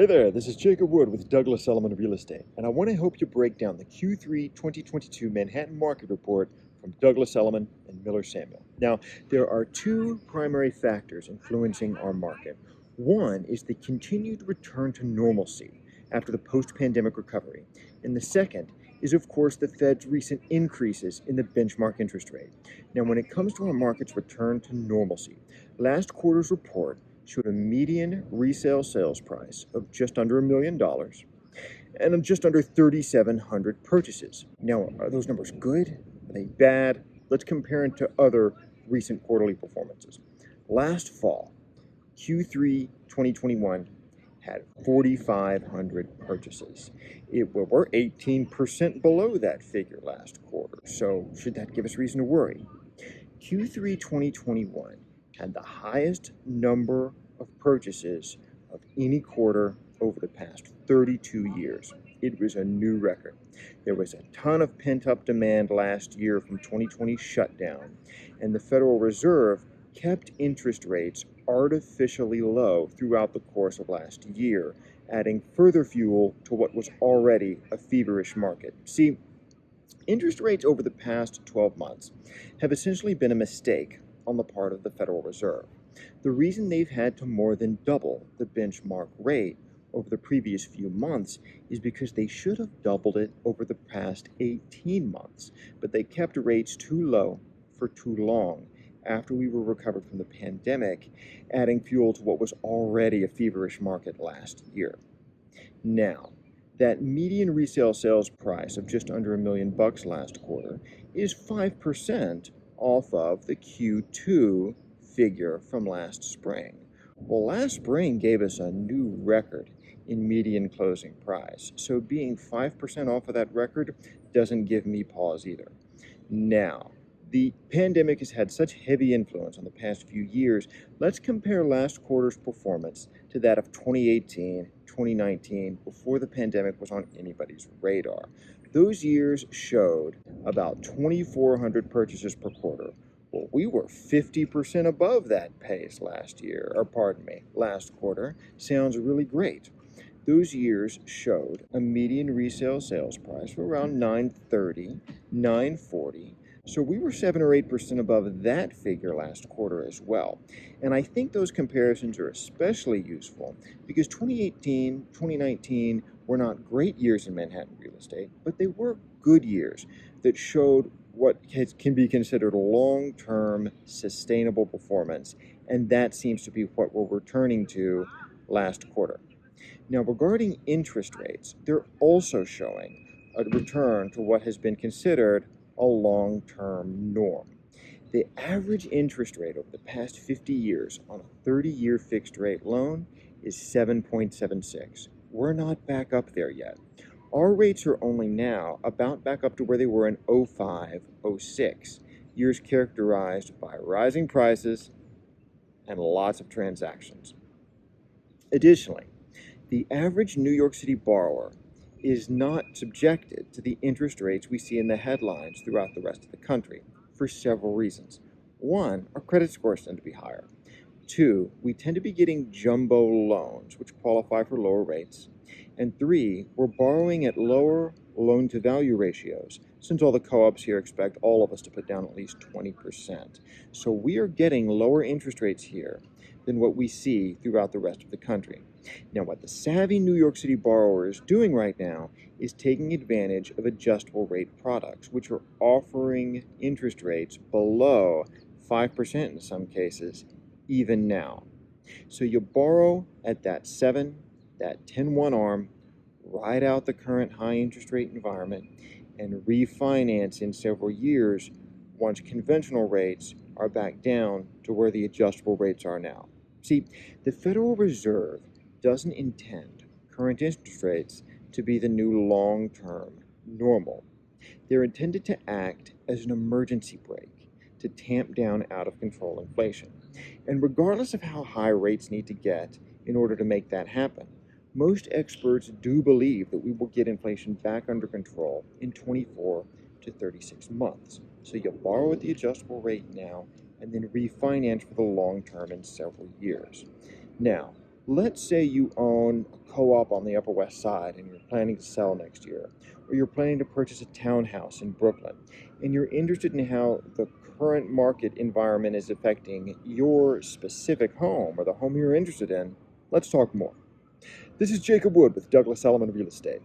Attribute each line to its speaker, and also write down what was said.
Speaker 1: Hey there, this is Jacob Wood with Douglas Elliman Real Estate, and I want to help you break down the Q3 2022 Manhattan Market Report from Douglas Elliman and Miller Samuel. Now, there are two primary factors influencing our market. One is the continued return to normalcy after the post-pandemic recovery, and the second is, of course, the Fed's recent increases in the benchmark interest rate. Now, when it comes to our market's return to normalcy, last quarter's report showed a median resale sales price of just under $1 million and of just under 3,700 purchases. Now, are those numbers good? Are they bad? Let's compare them to other recent quarterly performances. Last fall, Q3 2021 had 4,500 purchases. We're 18% below that figure last quarter, so should that give us reason to worry? Q3 2021 had the highest number of purchases of any quarter over the past 32 years. It was a new record. There was a ton of pent-up demand last year from 2020 shutdown, and the Federal Reserve kept interest rates artificially low throughout the course of last year, adding further fuel to what was already a feverish market. See, interest rates over the past 12 months have essentially been a mistake on the part of the Federal Reserve. The reason they've had to more than double the benchmark rate over the previous few months is because they should have doubled it over the past 18 months, but they kept rates too low for too long after we were recovered from the pandemic, adding fuel to what was already a feverish market last year. Now, that median resale sales price of just under $1 million last quarter is 5% off of the Q2 figure from last spring. Well, last spring gave us a new record in median closing price, so being 5% off of that record doesn't give me pause either. Now, the pandemic has had such heavy influence on the past few years. Let's compare last quarter's performance to that of 2018, 2019, before the pandemic was on anybody's radar. Those years showed about 2,400 purchases per quarter. Well, we were 50% above that pace last quarter. Sounds really great. Those years showed a median resale sales price of around $930, $940. So we were 7 or 8% above that figure last quarter as well. And I think those comparisons are especially useful because 2018, 2019 were not great years in Manhattan real estate, but they were good years that showed what can be considered long-term sustainable performance. And that seems to be what we're returning to last quarter. Now, regarding interest rates, they're also showing a return to what has been considered a long-term norm. The average interest rate over the past 50 years on a 30-year fixed-rate loan is 7.76. We're not back up there yet. Our rates are only now about back up to where they were in 05, 06, years characterized by rising prices and lots of transactions. Additionally, the average New York City borrower is not subjected to the interest rates we see in the headlines throughout the rest of the country for several reasons. One, our credit scores tend to be higher. Two, we tend to be getting jumbo loans, which qualify for lower rates. And three, we're borrowing at lower loan-to-value ratios, since all the co-ops here expect all of us to put down at least 20%. So we are getting lower interest rates here than what we see throughout the rest of the country. Now, what the savvy New York City borrower is doing right now is taking advantage of adjustable rate products, which are offering interest rates below 5% in some cases, even now. So you borrow at that 7, that 10-1 arm, ride out the current high interest rate environment, and refinance in several years once conventional rates are back down to where the adjustable rates are now. See, the Federal Reserve doesn't intend current interest rates to be the new long-term normal. They're intended to act as an emergency brake to tamp down out-of-control inflation. And regardless of how high rates need to get in order to make that happen, most experts do believe that we will get inflation back under control in 24 to 36 months. So you'll borrow at the adjustable rate now and then refinance for the long term in several years. Now, Let's say you own a co-op on the Upper West Side and you're planning to sell next year, or you're planning to purchase a townhouse in Brooklyn, and you're interested in how the current market environment is affecting your specific home or the home you're interested in. Let's talk more. This is Jacob Wood with Douglas Elliman Real Estate.